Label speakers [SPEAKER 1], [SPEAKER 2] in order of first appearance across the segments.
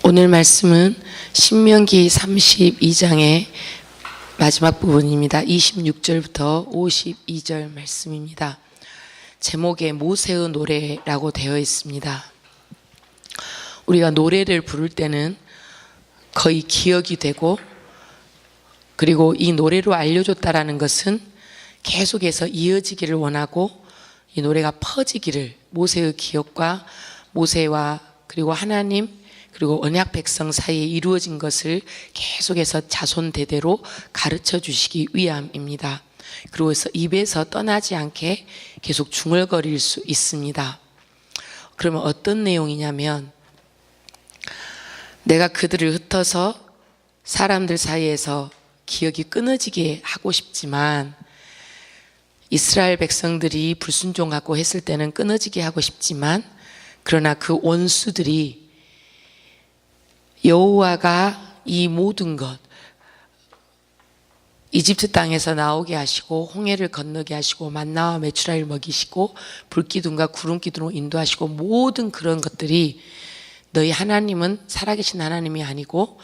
[SPEAKER 1] 오늘 말씀은 신명기 32장의 마지막 부분입니다. 26절부터 52절 말씀입니다. 제목에 모세의 노래라고 되어 있습니다. 우리가 노래를 부를 때는 거의 기억이 되고, 그리고 이 노래로 알려줬다라는 것은 계속해서 이어지기를 원하고, 이 노래가 퍼지기를, 모세의 기억과 모세와 그리고 하나님 그리고 언약 백성 사이에 이루어진 것을 계속해서 자손 대대로 가르쳐 주시기 위함입니다. 그리고 입에서 떠나지 않게 계속 중얼거릴 수 있습니다. 그러면 어떤 내용이냐면, 내가 그들을 흩어서 사람들 사이에서 기억이 끊어지게 하고 싶지만, 이스라엘 백성들이 불순종하고 했을 때는 끊어지게 하고 싶지만, 그러나 그 원수들이 여호와가 이 모든 것, 이집트 땅에서 나오게 하시고 홍해를 건너게 하시고 만나와 메추라를 먹이시고 불기둥과 구름기둥으로 인도하시고, 모든 그런 것들이 너희 하나님은 살아계신 하나님이 아니고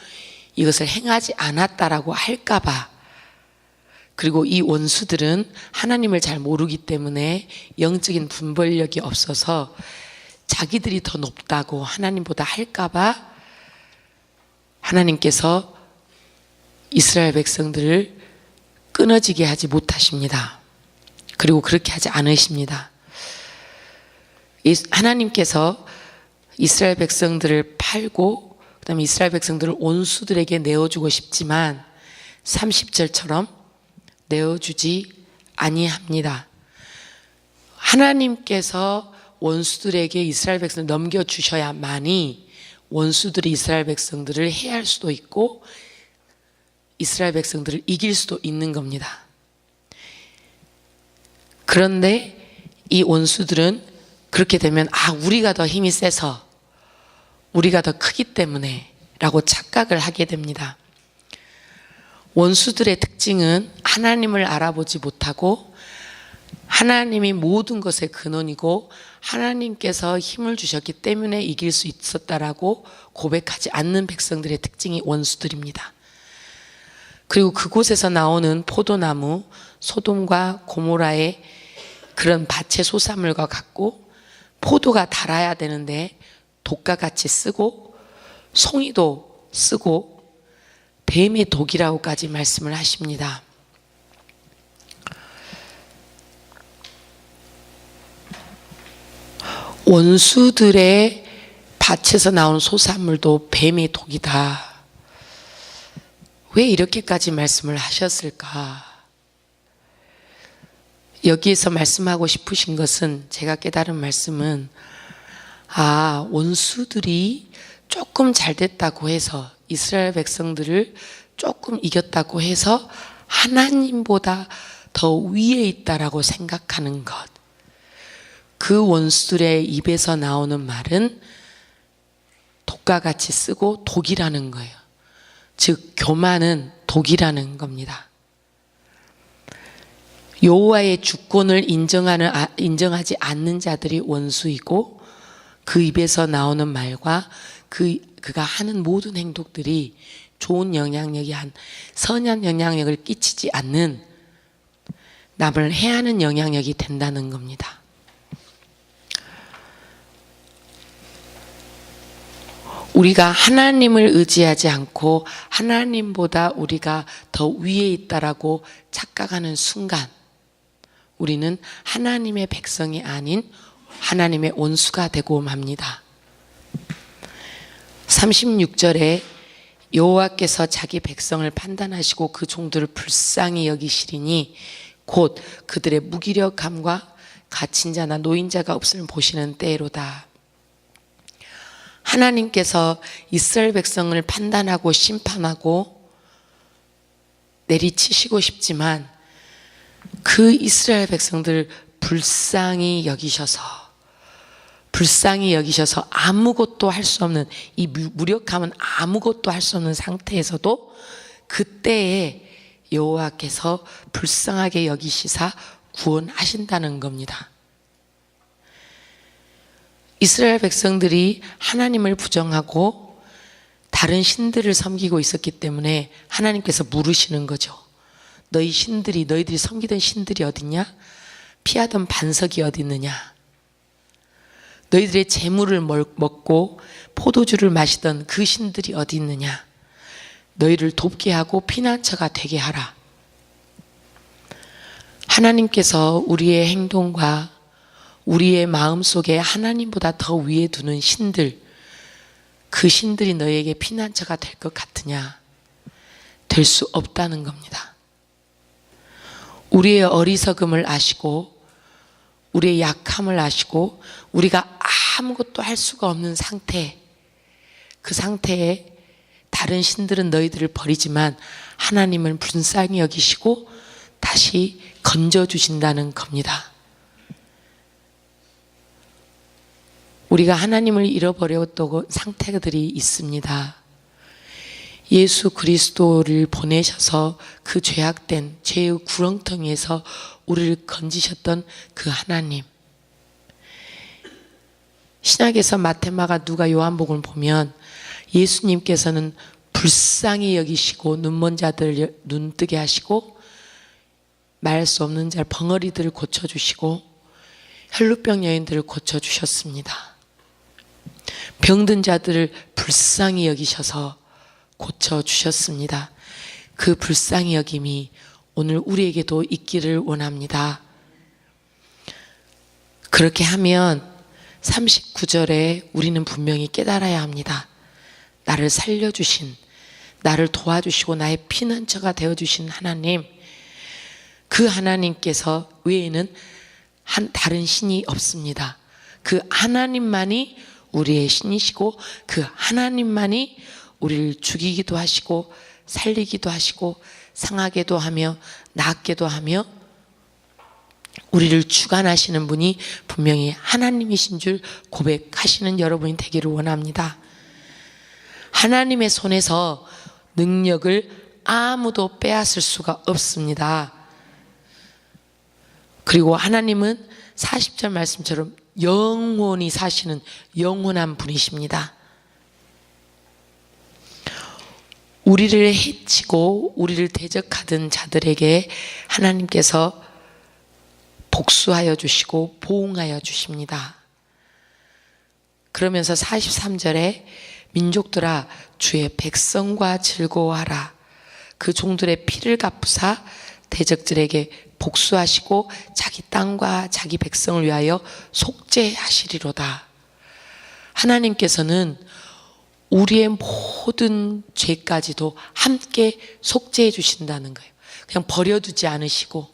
[SPEAKER 1] 이것을 행하지 않았다라고 할까봐, 그리고 이 원수들은 하나님을 잘 모르기 때문에 영적인 분별력이 없어서 자기들이 더 높다고 하나님보다 할까봐 하나님께서 이스라엘 백성들을 끊어지게 하지 못하십니다. 그리고 그렇게 하지 않으십니다. 하나님께서 이스라엘 백성들을 팔고 그 다음에 이스라엘 백성들을 원수들에게 내어주고 싶지만 30절처럼 내어주지 아니합니다. 하나님께서 원수들에게 이스라엘 백성을 넘겨주셔야만이 원수들이 이스라엘 백성들을 해할 수도 있고 이스라엘 백성들을 이길 수도 있는 겁니다. 그런데 이 원수들은 그렇게 되면 우리가 더 힘이 세서, 우리가 더 크기 때문에 라고 착각을 하게 됩니다. 원수들의 특징은 하나님을 알아보지 못하고 하나님이 모든 것의 근원이고 하나님께서 힘을 주셨기 때문에 이길 수 있었다라고 고백하지 않는 백성들의 특징이 원수들입니다. 그리고 그곳에서 나오는 포도나무, 소돔과 고모라의 그런 밭의 소산물과 같고, 포도가 달아야 되는데 독과 같이 쓰고 송이도 쓰고 뱀의 독이라고까지 말씀을 하십니다. 원수들의 밭에서 나온 소산물도 뱀의 독이다. 왜 이렇게까지 말씀을 하셨을까? 여기에서 말씀하고 싶으신 것은, 제가 깨달은 말씀은, 원수들이 조금 잘 됐다고 해서, 이스라엘 백성들을 조금 이겼다고 해서 하나님보다 더 위에 있다라고 생각하는 것. 그 원수들의 입에서 나오는 말은 독과 같이 쓰고 독이라는 거예요. 즉 교만은 독이라는 겁니다. 여호와의 주권을 인정하지 않는 자들이 원수이고, 그 입에서 나오는 말과 그가 하는 모든 행동들이 좋은 영향력이 선한 영향력을 끼치지 않는, 남을 해하는 영향력이 된다는 겁니다. 우리가 하나님을 의지하지 않고 하나님보다 우리가 더 위에 있다라고 착각하는 순간, 우리는 하나님의 백성이 아닌 하나님의 원수가 되고 맙니다. 36절에 여호와께서 자기 백성을 판단하시고 그 종들을 불쌍히 여기시리니 곧 그들의 무기력함과 갇힌 자나 노인자가 없음을 보시는 때로다. 하나님께서 이스라엘 백성을 판단하고 심판하고 내리치시고 싶지만, 그 이스라엘 백성들을 불쌍히 여기셔서 아무것도 할 수 없는, 이 무력함은 아무것도 할 수 없는 상태에서도 그때에 여호와께서 불쌍하게 여기시사 구원하신다는 겁니다. 이스라엘 백성들이 하나님을 부정하고 다른 신들을 섬기고 있었기 때문에 하나님께서 물으시는 거죠. 너희들이 섬기던 신들이 어딨냐? 피하던 반석이 어디 있느냐? 너희들의 재물을 먹고 포도주를 마시던 그 신들이 어디 있느냐? 너희를 돕게 하고 피난처가 되게 하라. 하나님께서 우리의 행동과 우리의 마음속에 하나님보다 더 위에 두는 신들, 그 신들이 너희에게 피난처가 될 것 같으냐? 될 수 없다는 겁니다. 우리의 어리석음을 아시고 우리의 약함을 아시고 우리가 아무것도 할 수가 없는 상태, 그 상태에 다른 신들은 너희들을 버리지만 하나님은 불쌍히 여기시고 다시 건져주신다는 겁니다. 우리가 하나님을 잃어버렸던 상태들이 있습니다. 예수 그리스도를 보내셔서 그 죄악된 죄의 구렁텅이에서 우리를 건지셨던 그 하나님. 신약에서 마테마가 누가 요한복음을 보면 예수님께서는 불쌍히 여기시고 눈먼 자들 눈뜨게 하시고 말할 수 없는 자 벙어리들을 고쳐주시고 혈루병 여인들을 고쳐주셨습니다. 병든 자들을 불쌍히 여기셔서 고쳐주셨습니다. 그 불쌍히 여김이 오늘 우리에게도 있기를 원합니다. 그렇게 하면 39절에 우리는 분명히 깨달아야 합니다. 나를 살려주신, 나를 도와주시고 나의 피난처가 되어주신 하나님, 그 하나님께서 외에는 다른 신이 없습니다. 그 하나님만이 우리의 신이시고 그 하나님만이 우리를 죽이기도 하시고 살리기도 하시고 상하게도 하며 낫게도 하며 우리를 주관하시는 분이 분명히 하나님이신 줄 고백하시는 여러분이 되기를 원합니다. 하나님의 손에서 능력을 아무도 빼앗을 수가 없습니다. 그리고 하나님은 40절 말씀처럼 영원히 사시는 영원한 분이십니다. 우리를 해치고 우리를 대적하던 자들에게 하나님께서 복수하여 주시고 보응하여 주십니다. 그러면서 43절에 민족들아 주의 백성과 즐거워하라. 그 종들의 피를 갚으사 대적들에게 복수하시고 자기 땅과 자기 백성을 위하여 속죄하시리로다. 하나님께서는 우리의 모든 죄까지도 함께 속죄해 주신다는 거예요. 그냥 버려두지 않으시고.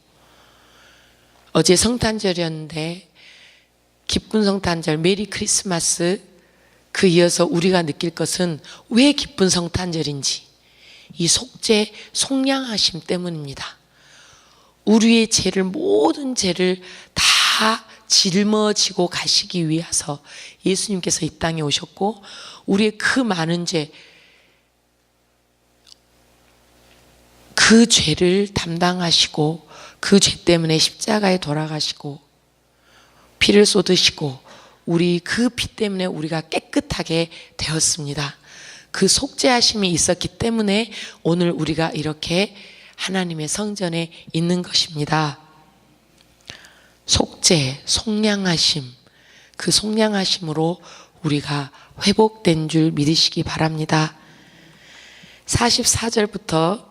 [SPEAKER 1] 어제 성탄절이었는데 기쁜 성탄절 메리 크리스마스, 그 이어서 우리가 느낄 것은 왜 기쁜 성탄절인지 이 속죄 속량하심 때문입니다. 우리의 죄를, 모든 죄를 다 짊어지고 가시기 위해서 예수님께서 이 땅에 오셨고 우리의 그 많은 죄, 그 죄를 담당하시고 그 죄 때문에 십자가에 돌아가시고 피를 쏟으시고 우리 그 피 때문에 우리가 깨끗하게 되었습니다. 그 속죄하심이 있었기 때문에 오늘 우리가 이렇게 하나님의 성전에 있는 것입니다. 속죄, 속량하심, 그 속량하심으로 우리가 회복된 줄 믿으시기 바랍니다. 44절부터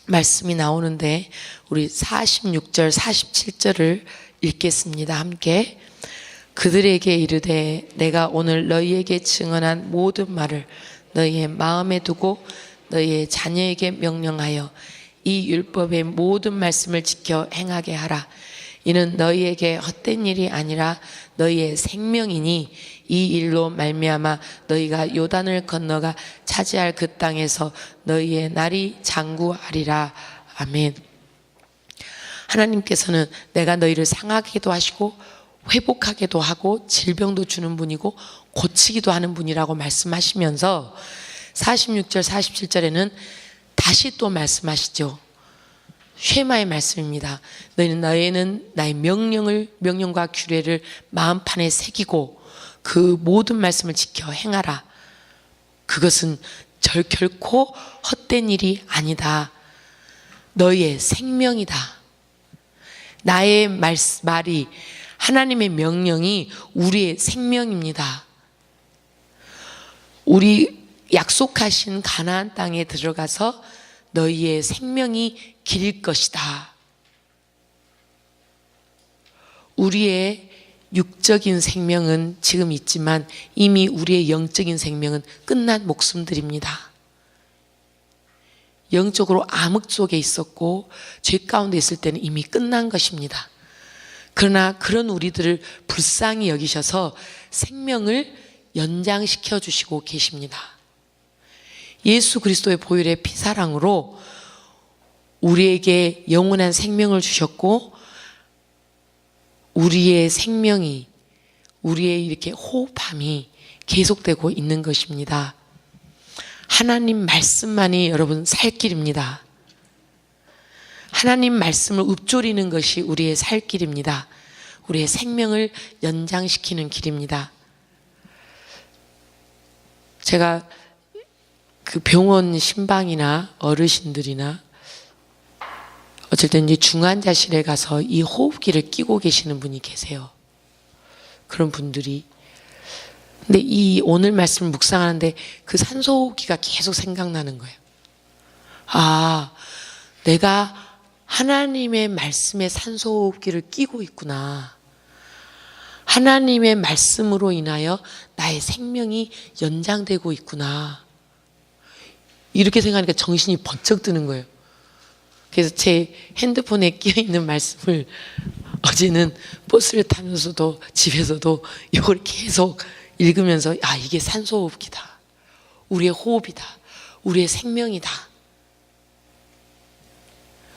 [SPEAKER 1] 말씀이 나오는데 우리 46절, 47절을 읽겠습니다. 함께. 그들에게 이르되 내가 오늘 너희에게 증언한 모든 말을 너희의 마음에 두고 너희의 자녀에게 명령하여 이 율법의 모든 말씀을 지켜 행하게 하라. 이는 너희에게 헛된 일이 아니라 너희의 생명이니 이 일로 말미암아 너희가 요단을 건너가 차지할 그 땅에서 너희의 날이 장구하리라. 아멘. 하나님께서는 내가 너희를 상하게도 하시고 회복하게도 하고 질병도 주는 분이고 고치기도 하는 분이라고 말씀하시면서 46절 47절에는 다시 또 말씀하시죠. 쉐마의 말씀입니다. 너희는 나의 명령과 규례를 마음판에 새기고 그 모든 말씀을 지켜 행하라. 그것은 결코 헛된 일이 아니다. 너희의 생명이다. 나의 말이, 하나님의 명령이 우리의 생명입니다. 우리 약속하신 가나안 땅에 들어가서 너희의 생명이 길 것이다. 우리의 육적인 생명은 지금 있지만 이미 우리의 영적인 생명은 끝난 목숨들입니다. 영적으로 암흑 속에 있었고 죄 가운데 있을 때는 이미 끝난 것입니다. 그러나 그런 우리들을 불쌍히 여기셔서 생명을 연장시켜 주시고 계십니다. 예수 그리스도의 보혈의 피사랑으로 우리에게 영원한 생명을 주셨고 우리의 생명이, 우리의 이렇게 호흡함이 계속되고 있는 것입니다. 하나님 말씀만이 여러분 살 길입니다. 하나님 말씀을 읊조리는 것이 우리의 살 길입니다. 우리의 생명을 연장시키는 길입니다. 제가 그 병원 신방이나 어르신들이나 어쨌든 이제 중환자실에 가서 이 호흡기를 끼고 계시는 분이 계세요. 그런 분들이. 근데 이 오늘 말씀을 묵상하는데 그 산소호흡기가 계속 생각나는 거예요. 아, 내가 하나님의 말씀에 산소호흡기를 끼고 있구나. 하나님의 말씀으로 인하여 나의 생명이 연장되고 있구나. 이렇게 생각하니까 정신이 번쩍 드는 거예요. 그래서 제 핸드폰에 끼어있는 말씀을 어제는 버스를 타면서도 집에서도 이걸 계속 읽으면서 아, 이게 산소호흡기다. 우리의 호흡이다. 우리의 생명이다.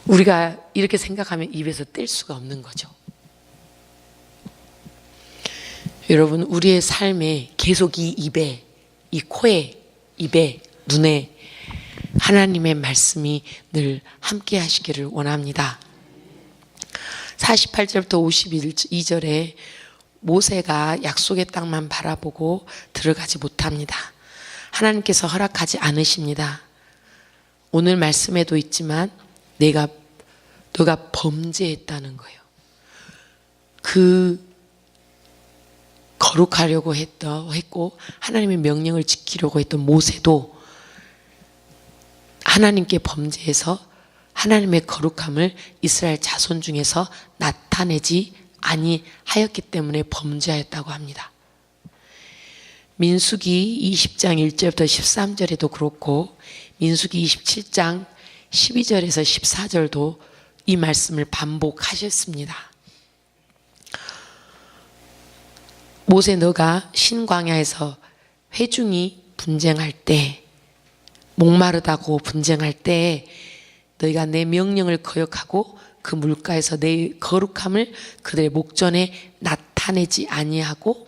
[SPEAKER 1] 우리가 이렇게 생각하면 입에서 뗄 수가 없는 거죠. 여러분, 우리의 삶에 계속 이 입에, 이 코에, 입에, 눈에 하나님의 말씀이 늘 함께 하시기를 원합니다. 48절부터 52절에 모세가 약속의 땅만 바라보고 들어가지 못합니다. 하나님께서 허락하지 않으십니다. 오늘 말씀에도 있지만 너가 범죄했다는 거예요. 그 거룩하려고 했고 하나님의 명령을 지키려고 했던 모세도 하나님께 범죄해서 하나님의 거룩함을 이스라엘 자손 중에서 나타내지 아니하였기 때문에 범죄하였다고 합니다. 민수기 20장 1절부터 13절에도 그렇고 민수기 27장 12절에서 14절도 이 말씀을 반복하셨습니다. 모세, 너가 신광야에서 회중이 분쟁할 때, 목마르다고 분쟁할 때 너희가 내 명령을 거역하고 그 물가에서 내 거룩함을 그들의 목전에 나타내지 아니하고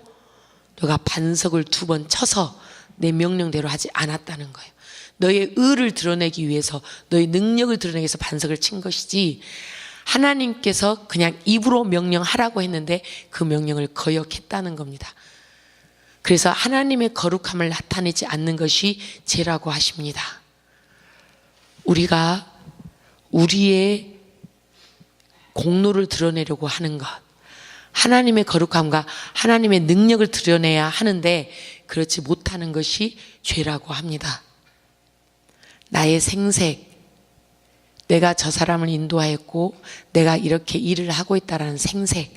[SPEAKER 1] 너가 반석을 2번 쳐서 내 명령대로 하지 않았다는 거예요. 너의 의를 드러내기 위해서, 너의 능력을 드러내기 위해서 반석을 친 것이지 하나님께서 그냥 입으로 명령하라고 했는데 그 명령을 거역했다는 겁니다. 그래서 하나님의 거룩함을 나타내지 않는 것이 죄라고 하십니다. 우리가 우리의 공로를 드러내려고 하는 것, 하나님의 거룩함과 하나님의 능력을 드러내야 하는데 그렇지 못하는 것이 죄라고 합니다. 나의 생색, 내가 저 사람을 인도하였고 내가 이렇게 일을 하고 있다라는 생색,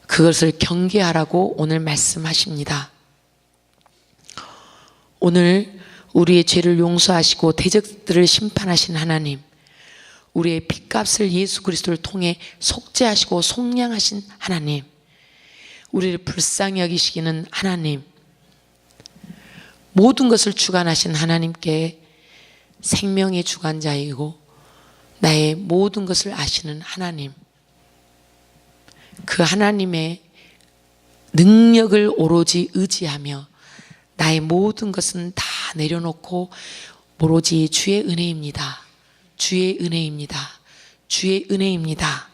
[SPEAKER 1] 그것을 경계하라고 오늘 말씀하십니다. 오늘 우리의 죄를 용서하시고 대적들을 심판하신 하나님, 우리의 핏값을 예수 그리스도를 통해 속죄하시고 속량하신 하나님, 우리를 불쌍히 여기시기는 하나님, 모든 것을 주관하신 하나님께 생명의 주관자이고 나의 모든 것을 아시는 하나님, 그 하나님의 능력을 오로지 의지하며 나의 모든 것은 다 내려놓고 오로지 주의 은혜입니다. 주의 은혜입니다. 주의 은혜입니다.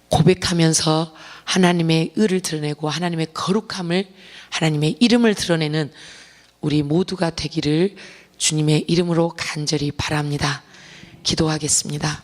[SPEAKER 1] 고백하면서 하나님의 의를 드러내고 하나님의 거룩함을 하나님의 이름을 드러내는 우리 모두가 되기를 주님의 이름으로 간절히 바랍니다. 기도하겠습니다.